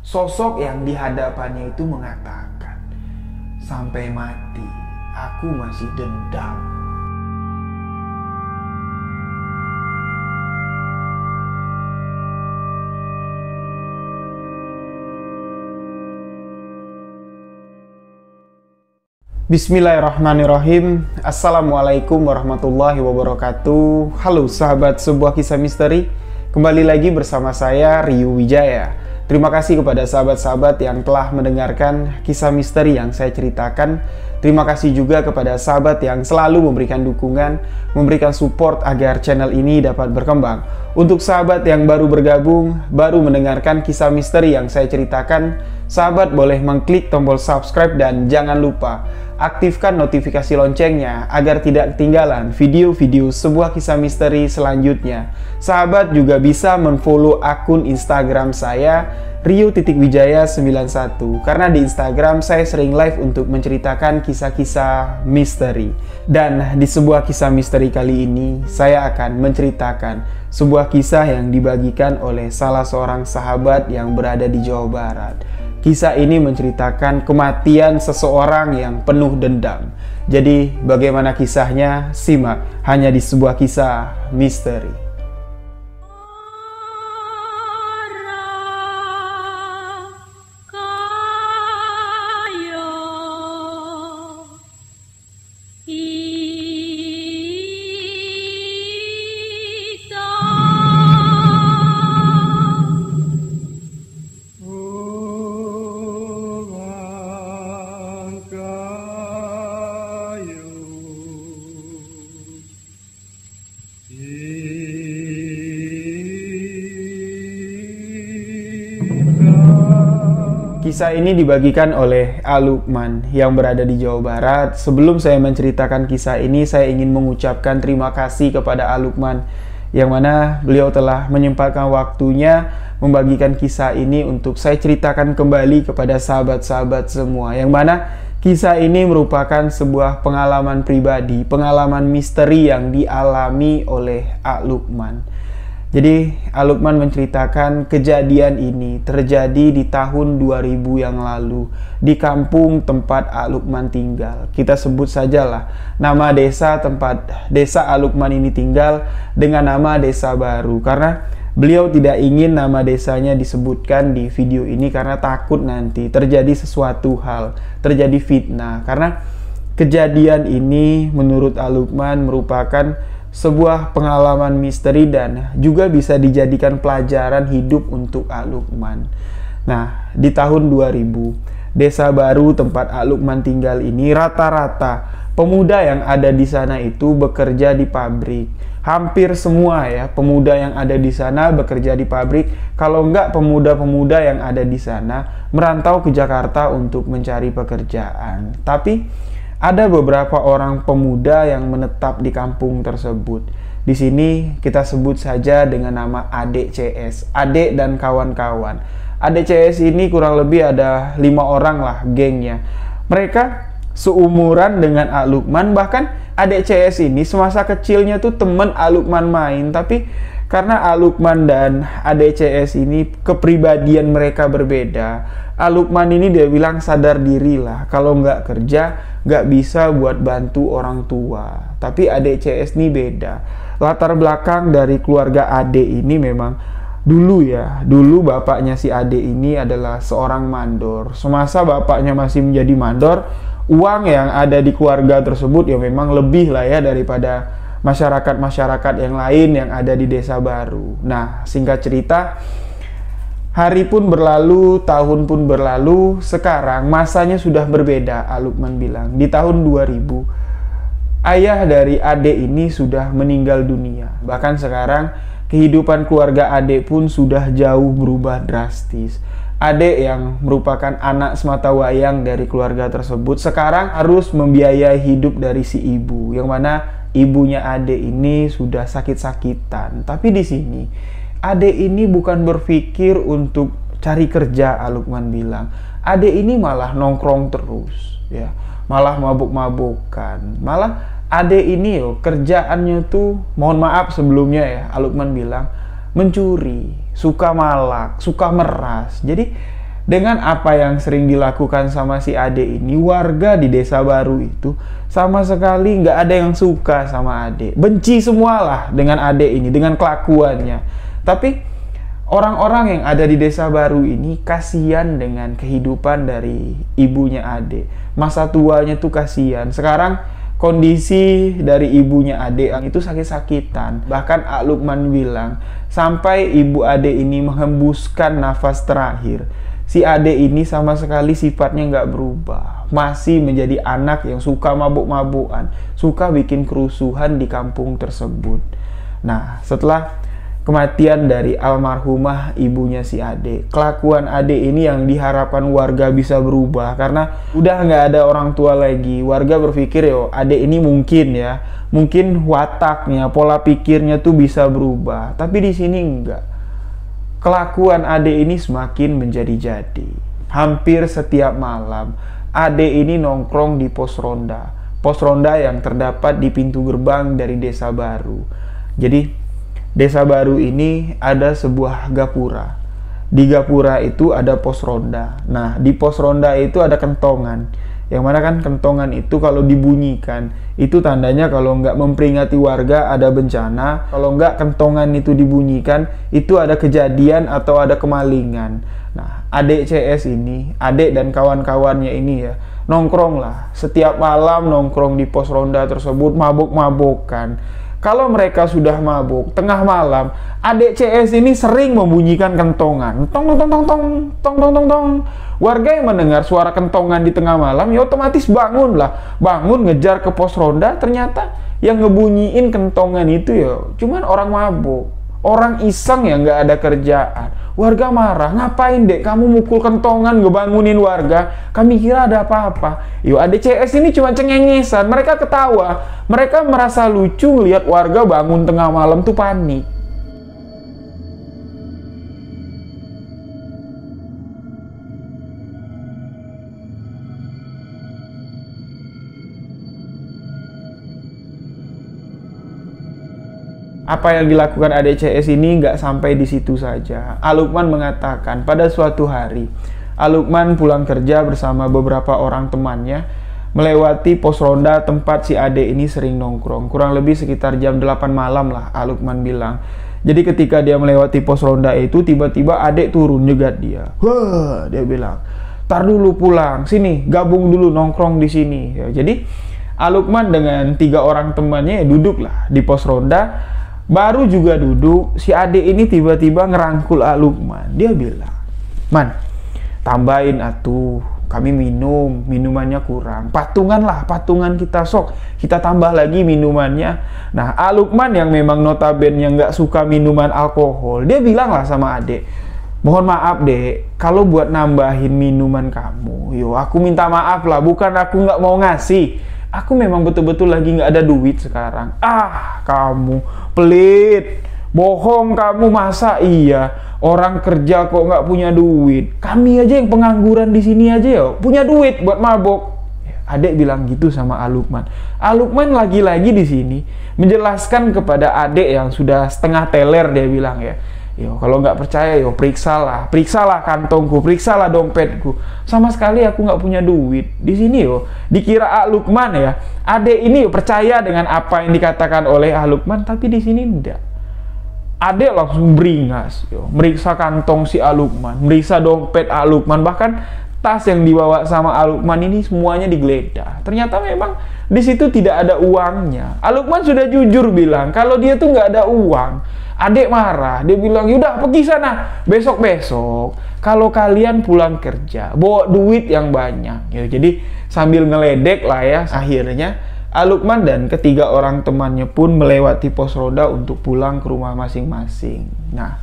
Sosok yang di hadapannya itu mengatakan, sampai mati aku masih dendam. Bismillahirrahmanirrahim. Assalamualaikum warahmatullahi wabarakatuh. Halo sahabat sebuah kisah misteri, kembali lagi bersama saya Rio Wijaya. Terima kasih kepada sahabat-sahabat yang telah mendengarkan kisah misteri yang saya ceritakan. Terima kasih juga kepada sahabat yang selalu memberikan dukungan, memberikan support agar channel ini dapat berkembang. Untuk sahabat yang baru bergabung, baru mendengarkan kisah misteri yang saya ceritakan, sahabat boleh mengklik tombol subscribe dan jangan lupa aktifkan notifikasi loncengnya agar tidak ketinggalan video-video sebuah kisah misteri selanjutnya. Sahabat juga bisa menfollow akun Instagram saya Rio.Wijaya91 karena di Instagram saya sering live untuk menceritakan kisah-kisah misteri. Dan di sebuah kisah misteri kali ini saya akan menceritakan sebuah kisah yang dibagikan oleh salah seorang sahabat yang berada di Jawa Barat. Kisah ini menceritakan kematian seseorang yang penuh dendam. Jadi bagaimana kisahnya? Simak hanya di sebuah kisah misteri. Kisah ini dibagikan oleh Alukman yang berada di Jawa Barat. Sebelum saya menceritakan kisah ini, saya ingin mengucapkan terima kasih kepada Alukman yang mana beliau telah menyempatkan waktunya membagikan kisah ini untuk saya ceritakan kembali kepada sahabat-sahabat semua. Yang mana kisah ini merupakan sebuah pengalaman pribadi, pengalaman misteri yang dialami oleh Alukman. Jadi Alukman menceritakan kejadian ini terjadi di tahun 2000 yang lalu di kampung tempat Alukman tinggal. Kita sebut sajalah nama desa tempat desa Alukman ini tinggal dengan nama Desa Baru, karena beliau tidak ingin nama desanya disebutkan di video ini karena takut nanti terjadi sesuatu hal, terjadi fitnah. Karena kejadian ini menurut Alukman merupakan sebuah pengalaman misteri dan juga bisa dijadikan pelajaran hidup untuk Alukman. Nah, di tahun 2000, Desa Baru tempat Alukman tinggal ini rata-rata pemuda yang ada di sana itu bekerja di pabrik. Hampir semua ya pemuda yang ada di sana bekerja di pabrik. Kalau enggak, pemuda-pemuda yang ada di sana merantau ke Jakarta untuk mencari pekerjaan. Tapi ada beberapa orang pemuda yang menetap di kampung tersebut. Di sini kita sebut saja dengan nama Adek CS, Adek dan kawan-kawan. Adek CS ini kurang lebih ada 5 orang lah gengnya. Mereka seumuran dengan Alukman, bahkan Adek CS ini semasa kecilnya tuh temen Alukman main. Tapi karena Alukman dan Adek CS ini kepribadian mereka berbeda, Alukman ini dia bilang sadar diri lah, kalau nggak kerja nggak bisa buat bantu orang tua. Tapi Adek CS ini beda. Latar belakang dari keluarga Adek ini memang dulu bapaknya si Adek ini adalah seorang mandor. Semasa bapaknya masih menjadi mandor, uang yang ada di keluarga tersebut ya memang lebih lah ya daripada masyarakat-masyarakat yang lain yang ada di Desa Baru. Nah, singkat cerita, hari pun berlalu, tahun pun berlalu, sekarang masanya sudah berbeda. Alukman bilang, di tahun 2000, ayah dari Adek ini sudah meninggal dunia. Bahkan sekarang, kehidupan keluarga Adek pun sudah jauh berubah drastis. Adek yang merupakan anak sematawayang dari keluarga tersebut, sekarang harus membiayai hidup dari si ibu, yang mana ibunya Adek ini sudah sakit-sakitan. Tapi di sini Adek ini bukan berpikir untuk cari kerja, Alukman bilang. Adek ini malah nongkrong terus, ya, malah mabuk-mabukan. Malah Adek ini kerjaannya tuh, mohon maaf sebelumnya ya, Alukman bilang, mencuri, suka malak, suka meras. Jadi Dengan apa yang sering dilakukan sama si Ade ini, warga di desa baru itu sama sekali nggak ada yang suka sama Ade. Benci semualah dengan Ade ini, dengan kelakuannya. Tapi orang-orang yang ada di desa baru ini kasihan dengan kehidupan dari ibunya Ade. Masa tuanya tuh kasihan. Sekarang kondisi dari ibunya Ade itu sakit-sakitan. Bahkan Ak Lukman bilang, sampai ibu Ade ini menghembuskan nafas terakhir, si Ade ini sama sekali sifatnya nggak berubah. Masih menjadi anak yang suka mabuk-mabukan, suka bikin kerusuhan di kampung tersebut. Nah, setelah kematian dari almarhumah ibunya si Ade, kelakuan Ade ini yang diharapkan warga bisa berubah. Karena udah nggak ada orang tua lagi, warga berpikir yo Ade ini mungkin wataknya, pola pikirnya tuh bisa berubah. Tapi di sini enggak. Kelakuan Ade ini semakin menjadi-jadi. Hampir setiap malam, Ade ini nongkrong di pos ronda. Pos ronda yang terdapat di pintu gerbang dari desa baru. Jadi, desa baru ini ada sebuah gapura. Di gapura itu ada pos ronda. Nah, di pos ronda itu ada kentongan. Yang mana kan kentongan itu kalau dibunyikan, itu tandanya kalau nggak memperingati warga ada bencana. Kalau nggak kentongan itu dibunyikan, itu ada kejadian atau ada kemalingan. Nah, adik CS ini, adik dan kawan-kawannya ini ya, nongkrong lah. Setiap malam nongkrong di pos ronda tersebut, mabuk-mabukan. Kalau mereka sudah mabuk, tengah malam, adik CS ini sering membunyikan kentongan. Tong tong tong tong tong tong tong tong tong. Warga yang mendengar suara kentongan di tengah malam, ya otomatis bangun lah. Bangun ngejar ke pos ronda, ternyata yang ngebunyiin kentongan itu ya cuman orang mabuk. Orang iseng yang nggak ada kerjaan. Warga marah, ngapain dek kamu mukul kentongan ngebangunin warga? Kami kira ada apa-apa. Yo, adik CS ini cuma cengengesan. Mereka ketawa. Mereka merasa lucu lihat warga bangun tengah malam tuh panik. Apa yang dilakukan adik CS ini nggak sampai di situ saja. Ak Lukman mengatakan pada suatu hari, Ak Lukman pulang kerja bersama beberapa orang temannya, melewati pos ronda tempat si Ade ini sering nongkrong. Kurang lebih sekitar jam 8 malam lah, Ak Lukman bilang. Jadi ketika dia melewati pos ronda itu, tiba-tiba Ade turun nyegat dia. Wah, dia bilang, tar dulu pulang, sini, gabung dulu nongkrong di sini. Ya, jadi Ak Lukman dengan 3 orang temannya duduk lah di pos ronda. Baru juga duduk, si Ade ini tiba-tiba ngerangkul Ak Lukman. Dia bilang, Man, tambahin atuh, kami minumannya kurang. Patungan lah, patungan kita sok. Kita tambah lagi minumannya. Nah, Ak Lukman yang memang notabene nggak suka minuman alkohol, dia bilang lah sama Ade, mohon maaf dek, kalau buat nambahin minuman kamu, yo aku minta maaf lah, bukan aku nggak mau ngasih. Aku memang betul-betul lagi nggak ada duit sekarang. Ah, kamu pelit, bohong kamu, masa iya orang kerja kok nggak punya duit? Kami aja yang pengangguran di sini aja ya punya duit buat mabok. Adek bilang gitu sama Ak Lukman. Ak Lukman lagi-lagi di sini menjelaskan kepada adek yang sudah setengah teler, dia bilang ya. Yo, kalau nggak percaya, yo periksalah kantongku, periksalah dompetku. Sama sekali aku nggak punya duit. Di sini yo, dikira Ak Lukman ya, adek ini yo, percaya dengan apa yang dikatakan oleh Ak Lukman, tapi di sini enggak. Adek langsung beringas, yo, meriksa kantong si Ak Lukman, meriksa dompet Ak Lukman, bahkan tas yang dibawa sama Ak Lukman ini semuanya digeledah. Ternyata memang di situ tidak ada uangnya. Ak Lukman sudah jujur bilang kalau dia tuh nggak ada uang. Adek marah, dia bilang, yaudah pergi sana, besok-besok kalau kalian pulang kerja bawa duit yang banyak. Ya, jadi sambil ngeledek lah ya, akhirnya Ak Lukman dan ketiga orang temannya pun melewati pos ronda untuk pulang ke rumah masing-masing. Nah,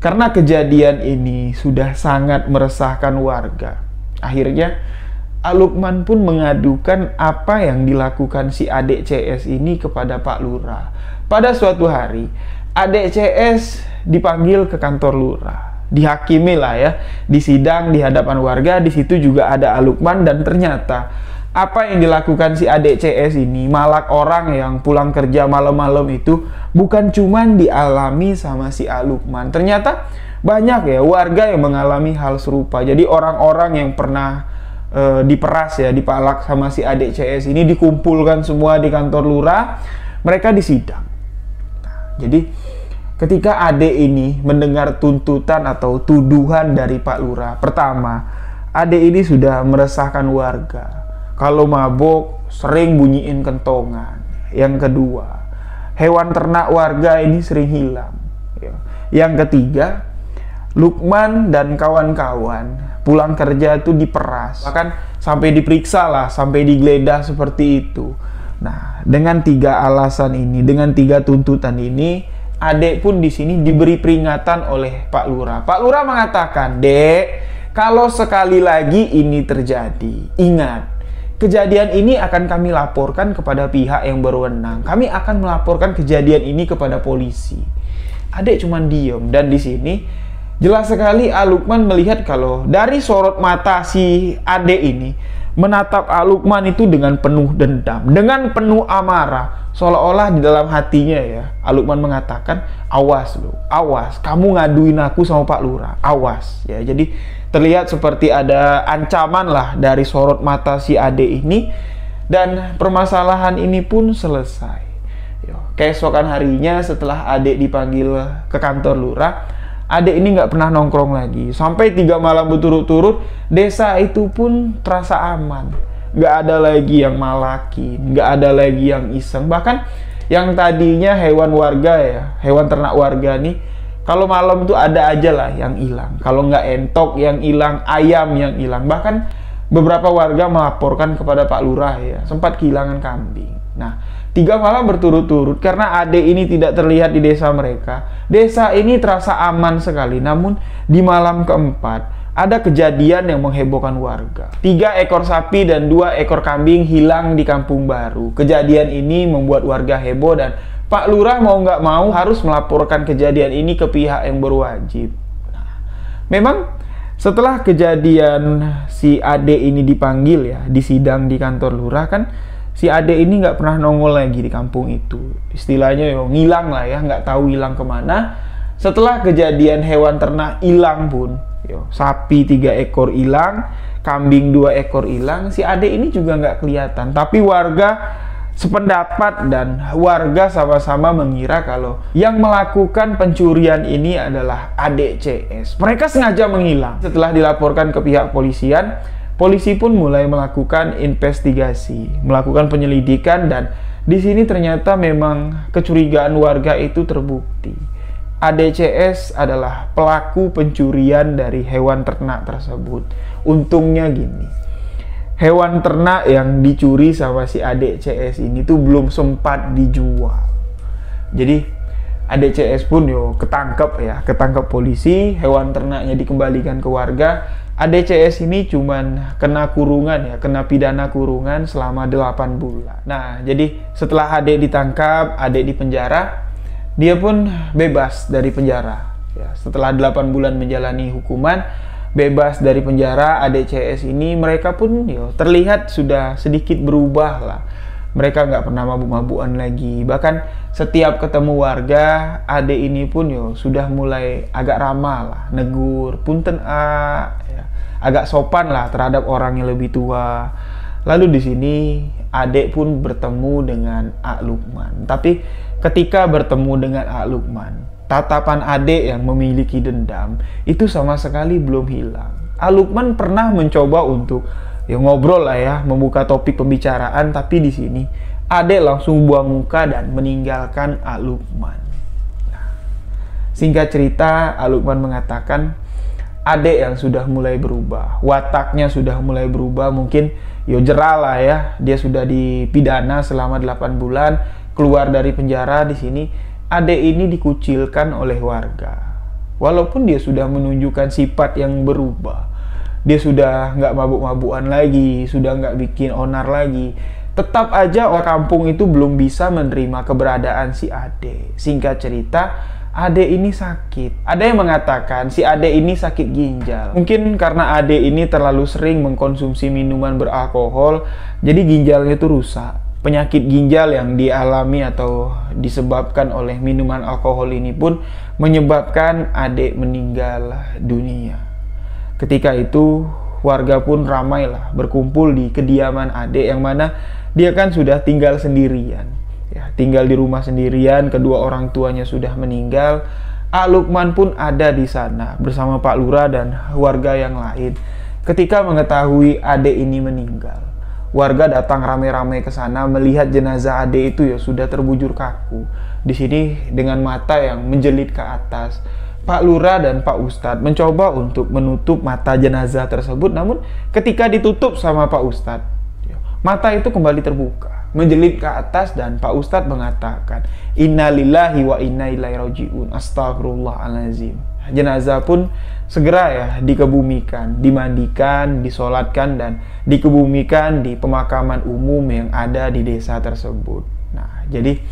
karena kejadian ini sudah sangat meresahkan warga, akhirnya Ak Lukman pun mengadukan apa yang dilakukan si adik CS ini kepada Pak Lurah. Pada suatu hari, adik CS dipanggil ke kantor lurah, dihakimi lah ya, disidang di hadapan warga. Di situ juga ada Ak Lukman, dan ternyata apa yang dilakukan si adik CS ini, malak orang yang pulang kerja malam-malam itu, bukan cuman dialami sama si Ak Lukman. Ternyata banyak ya warga yang mengalami hal serupa. Jadi orang-orang yang pernah diperas ya, dipalak sama si adik CS ini dikumpulkan semua di kantor lurah, mereka disidang. Nah, jadi ketika adik ini mendengar tuntutan atau tuduhan dari Pak Lurah, pertama, adik ini sudah meresahkan warga. Kalau mabuk sering bunyiin kentongan. Yang kedua, hewan ternak warga ini sering hilang. Yang ketiga, Lukman dan kawan-kawan pulang kerja itu diperas, bahkan sampai diperiksa lah, sampai digeledah seperti itu. Nah, dengan 3 alasan ini, dengan 3 tuntutan ini, adik pun di sini diberi peringatan oleh Pak Lurah. Pak Lurah mengatakan, "Dek, kalau sekali lagi ini terjadi, ingat, kejadian ini akan kami laporkan kepada pihak yang berwenang. Kami akan melaporkan kejadian ini kepada polisi." Adik cuma diem, dan di sini jelas sekali Lukman melihat kalau dari sorot mata si adik ini menatap Lukman itu dengan penuh dendam, dengan penuh amarah, seolah-olah di dalam hatinya ya Lukman mengatakan, "Awas lo, awas, kamu ngaduin aku sama Pak Lurah, awas." Ya, jadi terlihat seperti ada ancaman lah dari sorot mata si adik ini, dan permasalahan ini pun selesai. Keesokan harinya setelah adik dipanggil ke kantor lurah, adik ini nggak pernah nongkrong lagi. Sampai 3 malam berturut-turut, desa itu pun terasa aman. Nggak ada lagi yang malakin, nggak ada lagi yang iseng. Bahkan yang tadinya hewan warga ya, hewan ternak warga nih, kalau malam tuh ada aja lah yang hilang. Kalau nggak entok yang hilang, ayam yang hilang. Bahkan beberapa warga melaporkan kepada Pak Lurah ya, sempat kehilangan kambing. Nah, 3 malam berturut-turut karena adik ini tidak terlihat di desa mereka. Desa ini terasa aman sekali. Namun di malam keempat ada kejadian yang menghebohkan warga. 3 ekor sapi dan 2 ekor kambing hilang di kampung baru. Kejadian ini membuat warga heboh dan Pak Lurah mau nggak mau harus melaporkan kejadian ini ke pihak yang berwajib. Nah, memang setelah kejadian si adik ini dipanggil ya, disidang di kantor lurah, kan si adik ini nggak pernah nongol lagi di kampung itu. Istilahnya ngilang lah ya, nggak tahu hilang kemana. Setelah kejadian hewan ternak hilang pun, sapi 3 ekor hilang, kambing 2 ekor hilang, si adik ini juga nggak kelihatan. Tapi warga sependapat dan warga sama-sama mengira kalau yang melakukan pencurian ini adalah adik CS. Mereka sengaja menghilang. Setelah dilaporkan ke pihak polisian, polisi pun mulai melakukan investigasi, melakukan penyelidikan, dan di sini ternyata memang kecurigaan warga itu terbukti. ADCS adalah pelaku pencurian dari hewan ternak tersebut. Untungnya gini, hewan ternak yang dicuri sama si ADCS ini tuh belum sempat dijual. Jadi ADCS pun ketangkep polisi, hewan ternaknya dikembalikan ke warga. ADCS ini cuman kena kurungan ya, kena pidana kurungan selama 8 bulan. Nah, jadi setelah adik ditangkap, adik di penjara, dia pun bebas dari penjara. Ya, setelah 8 bulan menjalani hukuman, bebas dari penjara, ADCS ini mereka pun terlihat sudah sedikit berubah lah. Mereka nggak pernah mabuk-mabukan lagi. Bahkan setiap ketemu warga, adik ini pun sudah mulai agak ramah lah, negur, punten ya, agak sopan lah terhadap orang yang lebih tua. Lalu di sini adik pun bertemu dengan Lukman. Tapi ketika bertemu dengan Lukman, tatapan adik yang memiliki dendam itu sama sekali belum hilang. Lukman pernah mencoba untuk ngobrol lah ya, membuka topik pembicaraan, tapi di sini adik langsung buang muka dan meninggalkan Lukman. Nah, singkat cerita, Lukman mengatakan adik yang sudah mulai berubah, wataknya sudah mulai berubah, mungkin jerah lah ya, dia sudah dipidana selama 8 bulan, keluar dari penjara. Di sini adik ini dikucilkan oleh warga. Walaupun dia sudah menunjukkan sifat yang berubah, dia sudah nggak mabuk-mabukan lagi, sudah nggak bikin onar lagi, tetap aja orang kampung itu belum bisa menerima keberadaan si Ade. Singkat cerita, Ade ini sakit. Ada yang mengatakan si Ade ini sakit ginjal. Mungkin karena Ade ini terlalu sering mengkonsumsi minuman beralkohol, jadi ginjalnya itu rusak. penyakit ginjal yang dialami atau disebabkan oleh minuman alkohol ini pun menyebabkan adik meninggal dunia. Ketika itu warga pun ramailah berkumpul di kediaman adik, yang mana dia kan sudah tinggal sendirian, ya, tinggal di rumah sendirian, kedua orang tuanya sudah meninggal. Lukman pun ada di sana bersama Pak Lurah dan warga yang lain. Ketika mengetahui adik ini meninggal, warga datang ramai-ramai ke sana melihat jenazah adik itu ya sudah terbujur kaku. Di sini dengan mata yang menjelit ke atas. Pak Lurah dan Pak Ustadz mencoba untuk menutup mata jenazah tersebut, namun ketika ditutup sama Pak Ustadz, mata itu kembali terbuka, menjelit ke atas, dan Pak Ustadz mengatakan, "Innalillahi wa inna ilaihi raji'un, astagfirullahalazim." Jenazah pun segera ya dikebumikan, dimandikan, disolatkan, dan dikebumikan di pemakaman umum yang ada di desa tersebut. Nah, jadi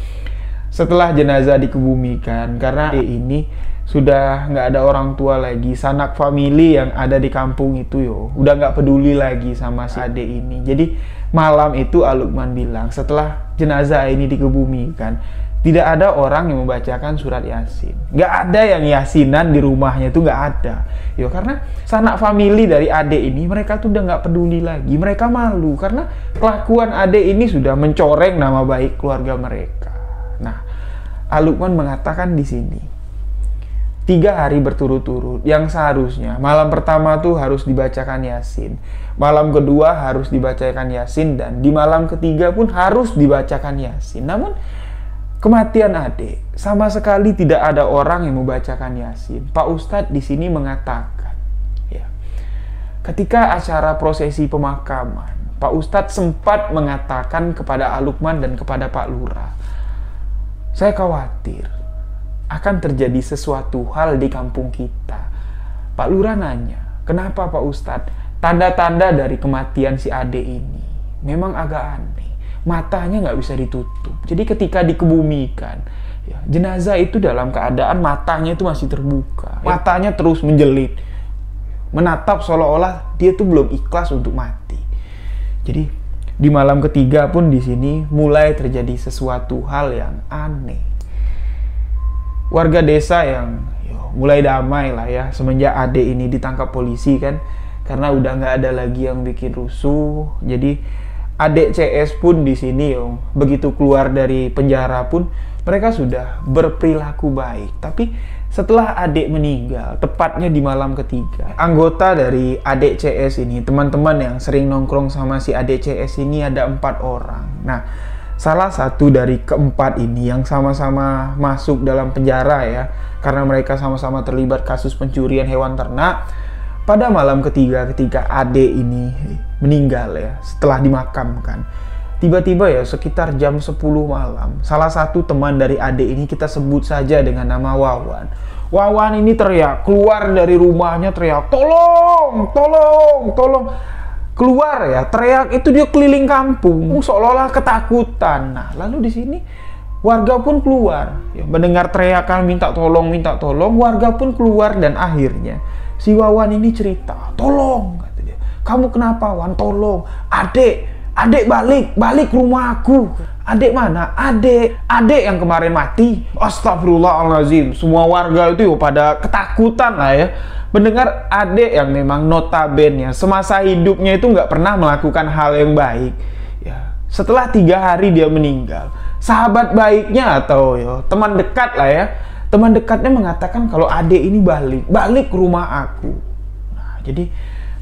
setelah jenazah dikebumikan, karena ini sudah nggak ada orang tua lagi, sanak famili yang ada di kampung itu udah nggak peduli lagi sama si adik ini. Jadi malam itu Lukman bilang setelah jenazah ini dikebumikan, tidak ada orang yang membacakan surat Yasin. Nggak ada yang yasinan di rumahnya, itu nggak ada. Karena sanak famili dari adik ini, mereka tuh udah nggak peduli lagi. Mereka malu karena kelakuan adik ini sudah mencoreng nama baik keluarga mereka. Nah, Lukman mengatakan di sini, 3 hari berturut-turut yang seharusnya malam pertama tuh harus dibacakan Yasin, malam kedua harus dibacakan Yasin, dan di malam ketiga pun harus dibacakan Yasin. Namun kematian adik, sama sekali tidak ada orang yang membacakan Yasin. Pak Ustadz di sini mengatakan, ya, ketika acara prosesi pemakaman, Pak Ustadz sempat mengatakan kepada Lukman dan kepada Pak Lurah, "Saya khawatir akan terjadi sesuatu hal di kampung kita." Pak Lurah nanya, "Kenapa Pak Ustadz? Tanda-tanda dari kematian si adik ini memang agak aneh. Matanya nggak bisa ditutup. Jadi ketika dikebumikan, ya, jenazah itu dalam keadaan matanya itu masih terbuka. Matanya terus menjelit, menatap seolah-olah dia tuh belum ikhlas untuk mati." Jadi di malam ketiga pun di sini mulai terjadi sesuatu hal yang aneh. Warga desa yang mulai damai lah ya semenjak adik ini ditangkap polisi kan, karena udah nggak ada lagi yang bikin rusuh. Jadi adik CS pun di sini begitu keluar dari penjara pun mereka sudah berperilaku baik. Tapi setelah adik meninggal, tepatnya di malam ketiga, anggota dari adik CS ini, teman-teman yang sering nongkrong sama si adik CS ini ada 4 orang. Nah, salah satu dari keempat ini yang sama-sama masuk dalam penjara ya, karena mereka sama-sama terlibat kasus pencurian hewan ternak. Pada malam ketiga ketika adik ini meninggal ya, setelah dimakamkan, tiba-tiba ya sekitar jam 10 malam, salah satu teman dari adik ini, kita sebut saja dengan nama Wawan. Wawan ini teriak, keluar dari rumahnya teriak, "Tolong, tolong, tolong." Keluar ya, teriak itu dia keliling kampung seolah-olah ketakutan. Nah, lalu di sini warga pun keluar ya, mendengar teriakan minta tolong, warga pun keluar, dan akhirnya si Wawan ini cerita, "Tolong," kata dia, "kamu kenapa, Wan? Tolong, adik balik rumahku." "Adik mana?" Adik yang kemarin mati." Astagfirullahalazim. Semua warga itu pada ketakutan lah ya mendengar adik yang memang notabene semasa hidupnya itu nggak pernah melakukan hal yang baik ya, setelah 3 hari dia meninggal. Sahabat baiknya atau teman dekat lah ya, teman dekatnya mengatakan kalau adik ini balik ke rumah aku. Nah, jadi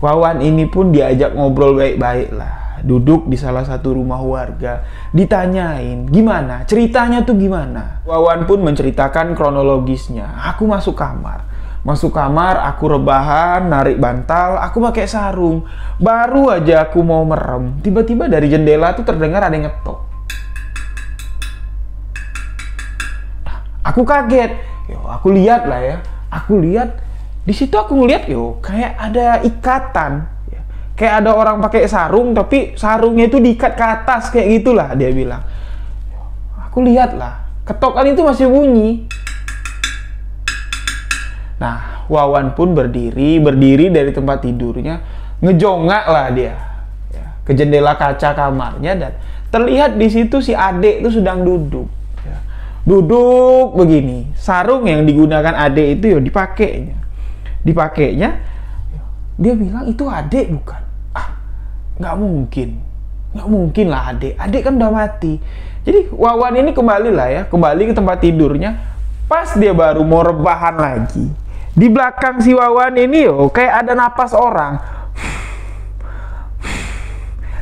Wawan ini pun diajak ngobrol baik-baik lah, duduk di salah satu rumah warga, ditanyain gimana ceritanya tuh gimana. Wawan pun menceritakan kronologisnya. "Aku masuk kamar, aku rebahan, narik bantal, aku pakai sarung. Baru aja aku mau merem, tiba-tiba dari jendela tuh terdengar ada yang ngetok. Nah, aku kaget. Aku lihat lah ya. Di situ aku ngeliat kayak ada ikatan. Kayak ada orang pakai sarung, tapi sarungnya itu diikat ke atas kayak gitulah, dia bilang. Aku lihat lah, ketokan itu masih bunyi. Nah, Wawan pun berdiri dari tempat tidurnya, ngejongak lah dia ya, ke jendela kaca kamarnya, dan Terlihat di situ si Ade itu sedang duduk. Ya. Duduk begini. Sarung yang digunakan Ade itu ya dipakainya. Dia bilang itu Ade bukan. Nggak mungkin lah Ade kan udah mati. Jadi Wawan ini kembali ke tempat tidurnya. Pas dia baru mau rebahan lagi, di belakang si Wawan ini kayak ada napas orang.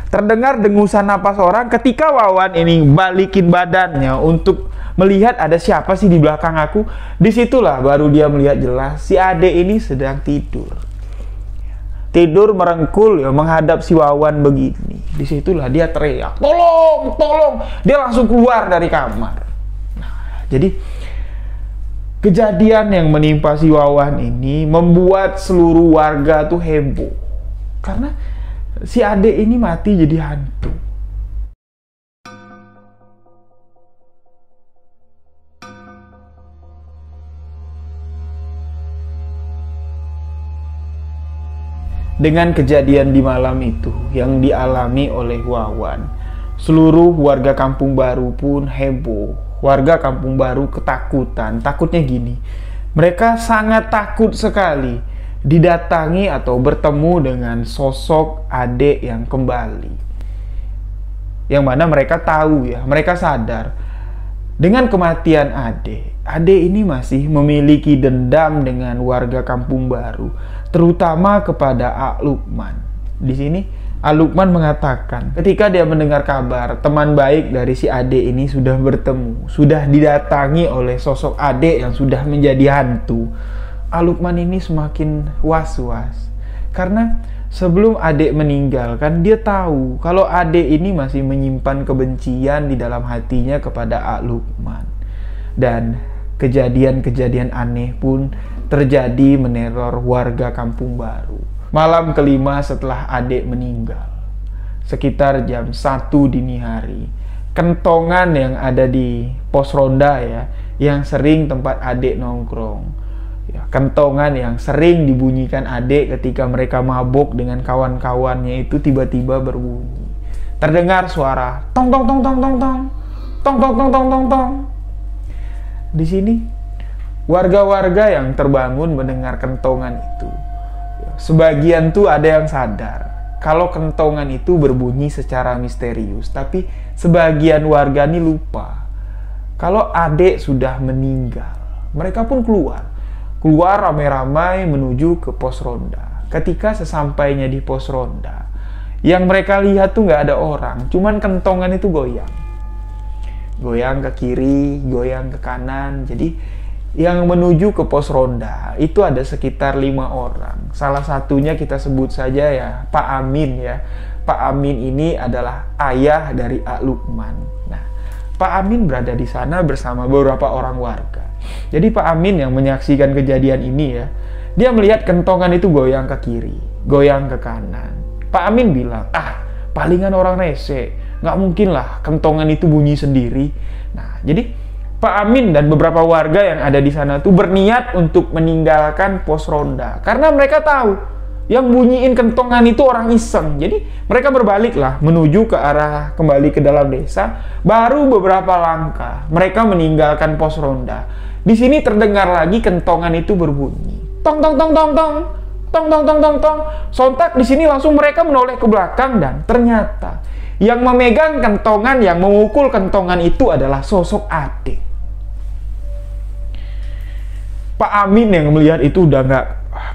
Terdengar dengusan napas orang ketika Wawan ini balikin badannya untuk melihat ada siapa sih di belakang aku. Disitulah baru dia melihat jelas si Ade ini sedang tidur merengkul ya, menghadap si Wawan begini. Disitulah dia teriak, tolong. Dia langsung keluar dari kamar. Nah, jadi kejadian yang menimpa si Wawan ini membuat seluruh warga tuh heboh. Karena si Ade ini mati jadi hantu. Dengan kejadian di malam itu yang dialami oleh Wawan, seluruh warga Kampung Baru pun heboh. Warga Kampung Baru ketakutan. Takutnya gini, mereka sangat takut sekali didatangi atau bertemu dengan sosok Ade yang kembali. Yang mana mereka tahu ya, mereka sadar dengan kematian Ade ini masih memiliki dendam dengan warga Kampung Baru, terutama kepada Ak Lukman. Di sini Ak Lukman mengatakan ketika dia mendengar kabar teman baik dari si Ade ini sudah bertemu, sudah didatangi oleh sosok Ade yang sudah menjadi hantu, Ak Lukman ini semakin was-was. Karena sebelum Ade meninggal kan dia tahu kalau Ade ini masih menyimpan kebencian di dalam hatinya kepada Ak Lukman. Dan kejadian-kejadian aneh pun terjadi meneror warga Kampung Baru. Malam kelima setelah Ade meninggal, sekitar jam 1 dini hari, kentongan yang ada di pos ronda ya, yang sering tempat Ade nongkrong ya, kentongan yang sering dibunyikan Ade ketika mereka mabuk dengan kawan-kawannya itu tiba-tiba berbunyi. Terdengar suara tong tong tong tong tong tong tong tong tong tong tong tong. Di sini warga-warga yang terbangun mendengar kentongan itu, sebagian tuh ada yang sadar kalau kentongan itu berbunyi secara misterius, tapi sebagian warga ini lupa kalau Ade sudah meninggal. Mereka pun keluar ramai-ramai menuju ke pos ronda. Ketika sesampainya di pos ronda, yang mereka lihat tuh nggak ada orang, cuman kentongan itu goyang ke kiri, goyang ke kanan. Jadi yang menuju ke pos ronda itu ada sekitar 5 orang. Salah satunya kita sebut saja ya Pak Amin ya. Pak Amin ini adalah ayah dari Ak Lukman. Nah, Pak Amin berada di sana bersama beberapa orang warga. Jadi Pak Amin yang menyaksikan kejadian ini ya, dia melihat kentongan itu goyang ke kiri, goyang ke kanan. Pak Amin bilang, palingan orang rese, nggak mungkin lah kentongan itu bunyi sendiri. Nah, jadi Pak Amin dan beberapa warga yang ada di sana tuh berniat untuk meninggalkan pos ronda karena mereka tahu yang bunyiin kentongan itu orang iseng. Jadi mereka berbaliklah menuju ke arah kembali ke dalam desa. Baru beberapa langkah mereka meninggalkan pos ronda. Di sini terdengar lagi kentongan itu berbunyi tong tong tong tong tong tong tong tong tong tong. Sontak di sini langsung mereka menoleh ke belakang dan ternyata yang memegang kentongan, yang memukul kentongan itu adalah sosok Ade. Pak Amin yang melihat itu udah nggak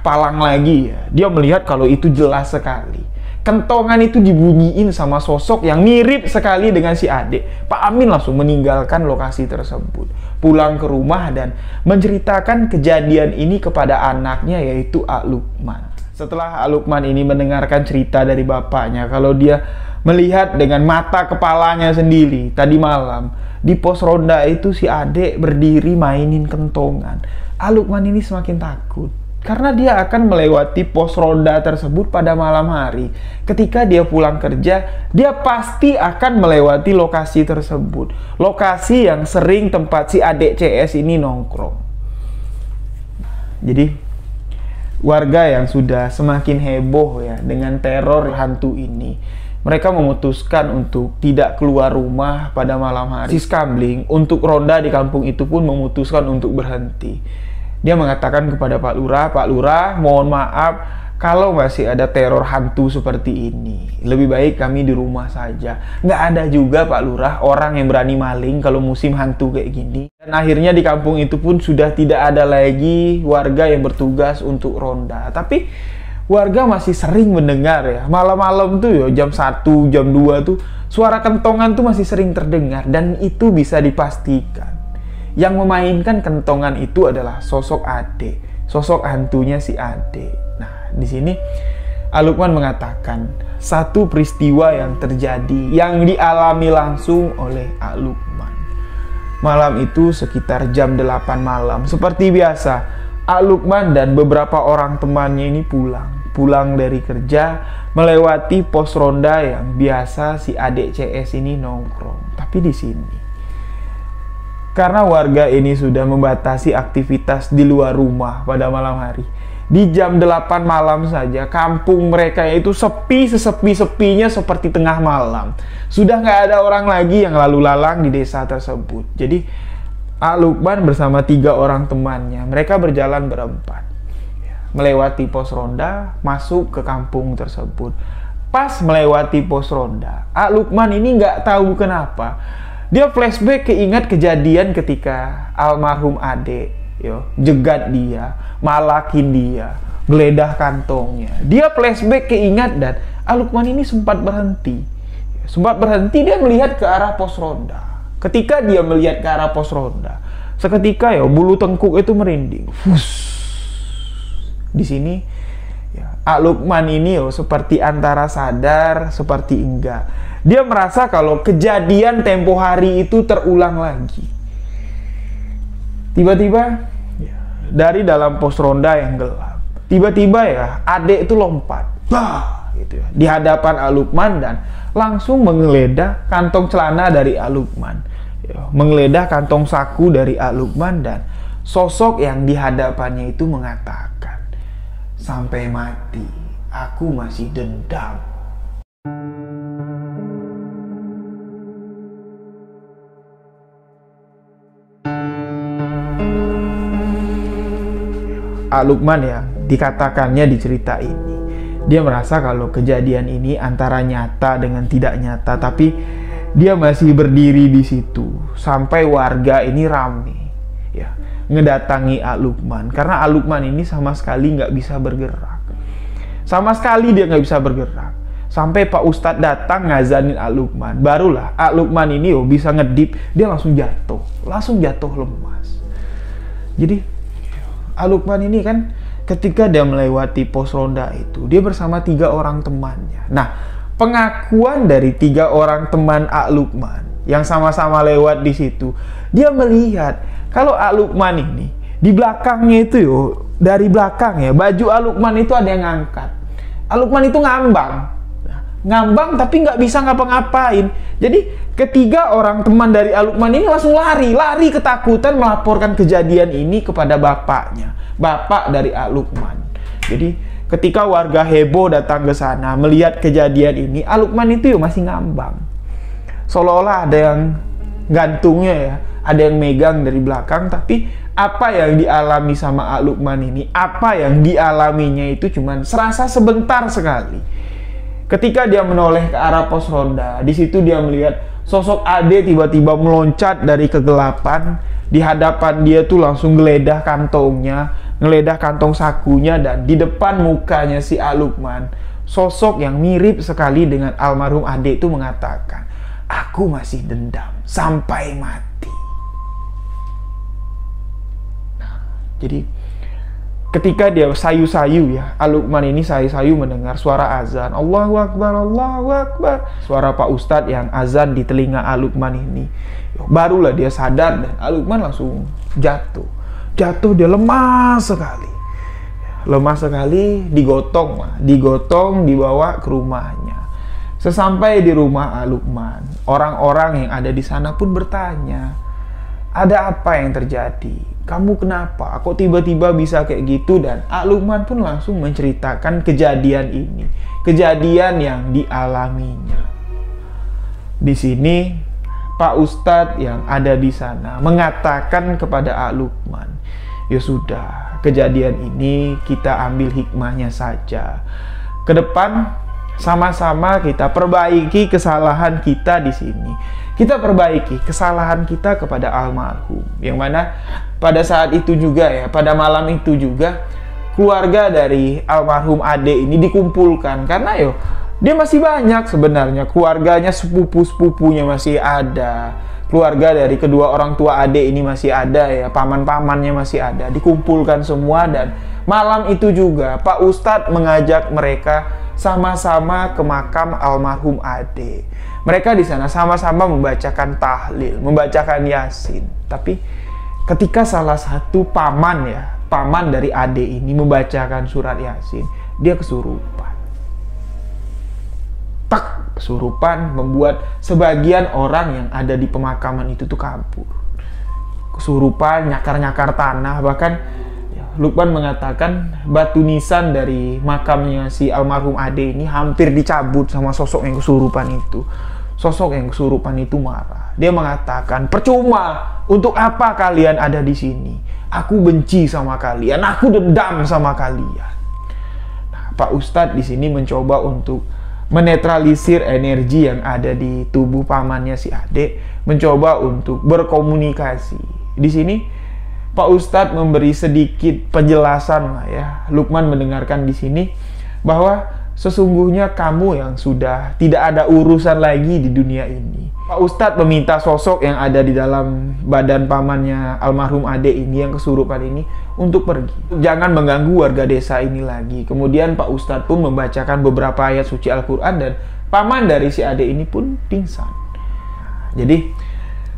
palang lagi ya. Dia melihat kalau itu jelas sekali. Kentongan itu dibunyiin sama sosok yang mirip sekali dengan si Ade. Pak Amin langsung meninggalkan lokasi tersebut, pulang ke rumah dan menceritakan kejadian ini kepada anaknya yaitu Ak Lukman. Setelah Ak Lukman ini mendengarkan cerita dari bapaknya kalau dia melihat dengan mata kepalanya sendiri tadi malam di pos ronda itu si Ade berdiri mainin kentongan, Ak Lukman ini semakin takut karena dia akan melewati pos ronda tersebut pada malam hari. Ketika dia pulang kerja, dia pasti akan melewati lokasi tersebut, lokasi yang sering tempat si Ade CS ini nongkrong. Jadi warga yang sudah semakin heboh ya dengan teror hantu ini, Mereka memutuskan untuk tidak keluar rumah pada malam hari. Si Skambling untuk ronda di kampung itu pun memutuskan untuk berhenti. Dia mengatakan kepada Pak Lurah, mohon maaf kalau masih ada teror hantu seperti ini. Lebih baik kami di rumah saja. Nggak ada juga Pak Lurah orang yang berani maling kalau musim hantu kayak gini. Dan akhirnya di kampung itu pun sudah tidak ada lagi warga yang bertugas untuk ronda. Tapi warga masih sering mendengar ya, malam-malam tuh ya, jam 1, jam 2 tuh suara kentongan tuh masih sering terdengar. Dan itu bisa dipastikan yang memainkan kentongan itu adalah sosok Ade, sosok hantunya si Ade. Nah, di sini Al Lukman mengatakan satu peristiwa yang terjadi, yang dialami langsung oleh Al Lukman. Malam itu sekitar jam 8 malam, seperti biasa Al Lukman dan beberapa orang temannya ini pulang dari kerja, melewati pos ronda yang biasa si adik CS ini nongkrong. Tapi di sini, karena warga ini sudah membatasi aktivitas di luar rumah pada malam hari, di jam 8 malam saja kampung mereka itu sepi sesepi-sepinya seperti tengah malam. Sudah nggak ada orang lagi yang lalu lalang di desa tersebut. Jadi Al Lukman bersama 3 orang temannya, mereka berjalan berempat, melewati pos ronda, masuk ke kampung tersebut. Pas melewati pos ronda, Al Lukman ini nggak tahu kenapa, dia flashback keingat kejadian ketika almarhum Ade jegat dia, malakin dia, geledah kantongnya. Dia flashback keingat dan Al Lukman ini sempat berhenti. Dia melihat ke arah pos ronda. Ketika dia melihat ke arah pos ronda, seketika bulu tengkuk itu merinding. Di sini Al Lukman ini seperti antara sadar, seperti enggak. Dia merasa kalau kejadian tempo hari itu terulang lagi. Tiba-tiba dari dalam pos ronda yang gelap, tiba-tiba Ade itu lompat, gitu di hadapan Al Lukman dan langsung menggeledah kantong celana dari Al Lukman. Menggeledah kantong saku dari Al Lukman, dan sosok yang di hadapannya itu mengatakan, sampai mati aku masih dendam. Al Lukman dikatakannya di cerita ini, dia merasa kalau kejadian ini antara nyata dengan tidak nyata, tapi dia masih berdiri di situ sampai warga ini rame ngedatangi Al Lukman, karena Al Lukman ini sama sekali nggak bisa bergerak. Sama sekali dia nggak bisa bergerak. Sampai Pak Ustadz datang ngazanin Al Lukman, barulah Al Lukman ini bisa ngedip, dia langsung jatuh lemas. Jadi Al Lukman ini kan ketika dia melewati pos ronda itu, dia bersama 3 orang temannya. Nah, pengakuan dari 3 orang teman Al Lukman yang sama-sama lewat di situ, dia melihat kalau Al Lukman ini di belakangnya itu dari belakang baju Al Lukman itu ada yang ngangkat. Al Lukman itu ngambang tapi nggak bisa ngapa-ngapain. Jadi ketiga orang teman dari Al Lukman ini langsung lari ketakutan melaporkan kejadian ini kepada bapaknya, bapak dari Al Lukman. Jadi ketika warga heboh datang ke sana melihat kejadian ini, Al Lukman itu masih ngambang. Seolah-olah ada yang gantungnya ada yang megang dari belakang, tapi apa yang dialami sama Al Lukman ini, apa yang dialaminya itu cuman serasa sebentar sekali. Ketika dia menoleh ke arah pos ronda, di situ dia melihat sosok Ade tiba-tiba meloncat dari kegelapan. Di hadapan dia tuh langsung geledah kantongnya, ngeledah kantong sakunya, dan di depan mukanya si Al Lukman, sosok yang mirip sekali dengan almarhum Ade itu mengatakan, aku masih dendam sampai mati. Nah, jadi ketika dia sayu-sayu Al Lukman ini sayu-sayu mendengar suara azan, Allahu Akbar, Allahu Akbar. Suara Pak Ustadz yang azan di telinga Al Lukman ini. Barulah dia sadar dan Al Lukman langsung jatuh, dia lemas sekali, digotong dibawa ke rumahnya. Sesampai di rumah Al Lukman, orang-orang yang ada di sana pun bertanya, Ada apa yang terjadi? Kamu kenapa? Kok tiba-tiba bisa kayak gitu? Dan Luqman pun langsung menceritakan kejadian ini, kejadian yang dialaminya. Di sini Pak Ustadz yang ada di sana mengatakan kepada Luqman, ya sudah, kejadian ini kita ambil hikmahnya saja. Ke depan sama-sama kita perbaiki kesalahan kita di sini. Kita perbaiki kesalahan kita kepada almarhum. Yang mana pada saat itu juga ya, pada malam itu juga keluarga dari almarhum Ade ini dikumpulkan. Karena dia masih banyak sebenarnya, keluarganya, sepupu-sepupunya masih ada. Keluarga dari kedua orang tua Ade ini masih ada ya, paman-pamannya masih ada. Dikumpulkan semua dan malam itu juga Pak Ustadz mengajak mereka sama-sama ke makam almarhum Ade. Mereka di sana sama-sama membacakan tahlil, membacakan Yasin. Tapi ketika salah satu paman dari Ade ini membacakan surat Yasin, dia kesurupan. Kesurupan membuat sebagian orang yang ada di pemakaman itu tuh kabur. Kesurupan, nyakar-nyakar tanah, bahkan Luqman mengatakan batu nisan dari makamnya si almarhum Ade ini hampir dicabut sama sosok yang kesurupan itu. Sosok yang kesurupan itu marah. Dia mengatakan, percuma, untuk apa kalian ada di sini? Aku benci sama kalian, aku dendam sama kalian. Nah, Pak Ustadz di sini mencoba untuk menetralisir energi yang ada di tubuh pamannya si Ade, mencoba untuk berkomunikasi. Di sini Pak Ustadz memberi sedikit penjelasan lah ya. Luqman mendengarkan di sini bahwa sesungguhnya kamu yang sudah tidak ada urusan lagi di dunia ini. Pak Ustadz meminta sosok yang ada di dalam badan pamannya almarhum Ade ini yang kesurupan ini untuk pergi. Jangan mengganggu warga desa ini lagi. Kemudian Pak Ustadz pun membacakan beberapa ayat suci Al-Quran dan paman dari si Ade ini pun pingsan. Jadi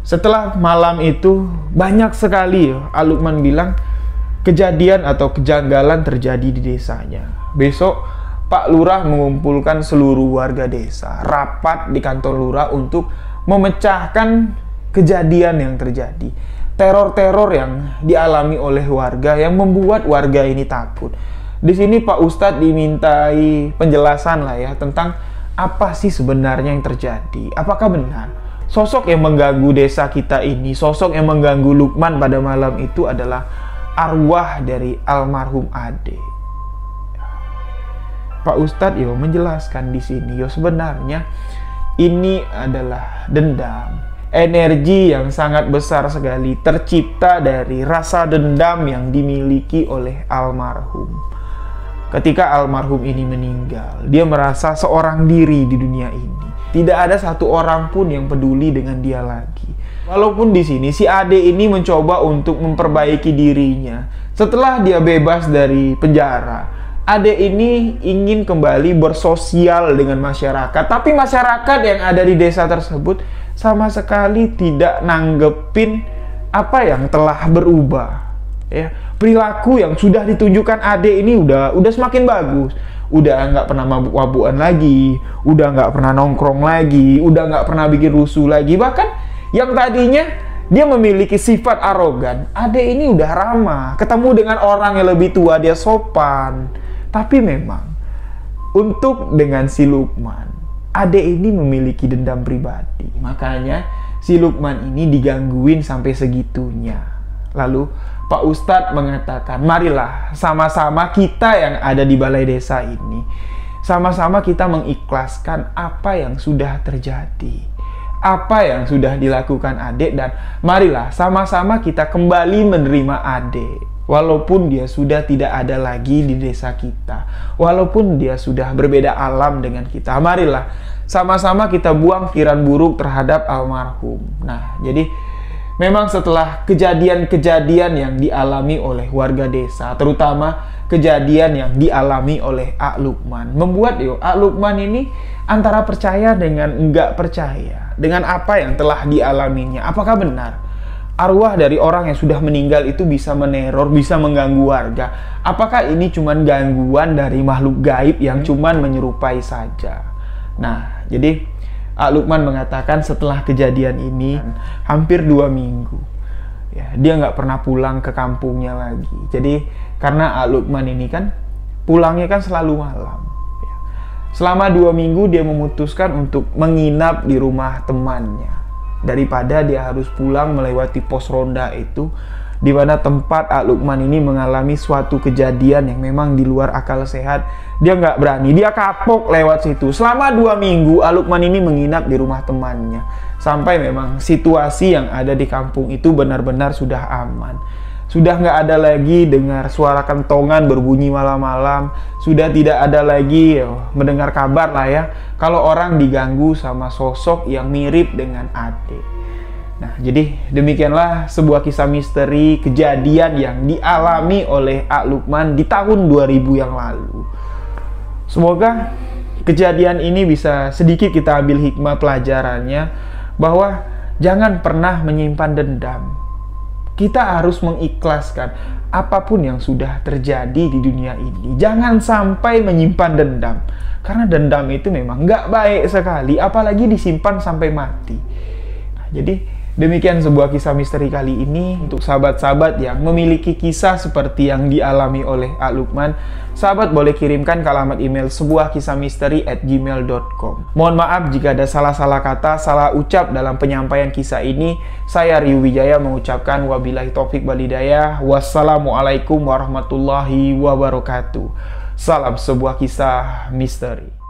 setelah malam itu banyak sekali Luqman bilang kejadian atau kejanggalan terjadi di desanya. Besok Pak Lurah mengumpulkan seluruh warga desa rapat di kantor Lurah untuk memecahkan kejadian yang terjadi. Teror-teror yang dialami oleh warga yang membuat warga ini takut. Di sini Pak Ustadz dimintai penjelasan lah ya tentang apa sih sebenarnya yang terjadi. Apakah benar sosok yang mengganggu desa kita ini, sosok yang mengganggu Luqman pada malam itu adalah arwah dari almarhum Ade? Pak Ustadz menjelaskan di sini sebenarnya ini adalah dendam, energi yang sangat besar sekali tercipta dari rasa dendam yang dimiliki oleh almarhum. Ketika almarhum ini meninggal, dia merasa seorang diri di dunia ini. Tidak ada satu orang pun yang peduli dengan dia lagi. Walaupun di sini si Ade ini mencoba untuk memperbaiki dirinya. Setelah dia bebas dari penjara, Ade ini ingin kembali bersosial dengan masyarakat. Tapi masyarakat yang ada di desa tersebut sama sekali tidak nanggepin apa yang telah berubah. Ya, perilaku yang sudah ditunjukkan Ade ini udah semakin bagus. Udah nggak pernah mabuk-mabukan lagi, udah nggak pernah nongkrong lagi, udah nggak pernah bikin rusuh lagi. Bahkan yang tadinya dia memiliki sifat arogan, Ade ini udah ramah, ketemu dengan orang yang lebih tua dia sopan. Tapi memang untuk dengan si Luqman, Ade ini memiliki dendam pribadi. Makanya si Luqman ini digangguin sampai segitunya. Lalu Pak Ustadz mengatakan, marilah sama-sama kita yang ada di balai desa ini, sama-sama kita mengikhlaskan apa yang sudah terjadi, apa yang sudah dilakukan Ade, dan marilah sama-sama kita kembali menerima Ade. Walaupun dia sudah tidak ada lagi di desa kita, walaupun dia sudah berbeda alam dengan kita, marilah sama-sama kita buang pikiran buruk terhadap almarhum. Nah, jadi memang setelah kejadian-kejadian yang dialami oleh warga desa, terutama kejadian yang dialami oleh Luqman, membuat Luqman ini antara percaya dengan enggak percaya dengan apa yang telah dialaminya. Apakah benar arwah dari orang yang sudah meninggal itu bisa meneror, bisa mengganggu warga? Apakah ini cuma gangguan dari makhluk gaib yang cuma menyerupai saja? Nah, jadi Luqman mengatakan setelah kejadian ini hampir 2 minggu Ya, dia nggak pernah pulang ke kampungnya lagi. Jadi karena Ak Lukman ini kan pulangnya kan selalu malam. Ya. Selama 2 minggu dia memutuskan untuk menginap di rumah temannya daripada dia harus pulang melewati pos ronda itu, di mana tempat Ak Lukman ini mengalami suatu kejadian yang memang di luar akal sehat. Dia nggak berani, dia kapok lewat situ. Selama 2 minggu Ak Lukman ini menginap di rumah temannya, sampai memang situasi yang ada di kampung itu benar-benar sudah aman. Sudah nggak ada lagi dengar suara kentongan berbunyi malam-malam. Sudah tidak ada lagi mendengar kabar lah ya, kalau orang diganggu sama sosok yang mirip dengan Ade. Nah, jadi demikianlah sebuah kisah misteri kejadian yang dialami oleh Ak Lukman di tahun 2000 yang lalu. Semoga kejadian ini bisa sedikit kita ambil hikmah pelajarannya, bahwa jangan pernah menyimpan dendam. Kita harus mengikhlaskan apapun yang sudah terjadi di dunia ini. Jangan sampai menyimpan dendam, karena dendam itu memang nggak baik sekali, apalagi disimpan sampai mati. Nah, jadi demikian sebuah kisah misteri kali ini. Untuk sahabat-sahabat yang memiliki kisah seperti yang dialami oleh Ak Lukman, sahabat boleh kirimkan ke alamat email sebuahkisahmisteri@gmail.com. Mohon maaf jika ada salah-salah kata, salah ucap dalam penyampaian kisah ini. Saya Riu Wijaya mengucapkan wabillahi taufik wal hidayah. Wassalamualaikum warahmatullahi wabarakatuh. Salam sebuah kisah misteri.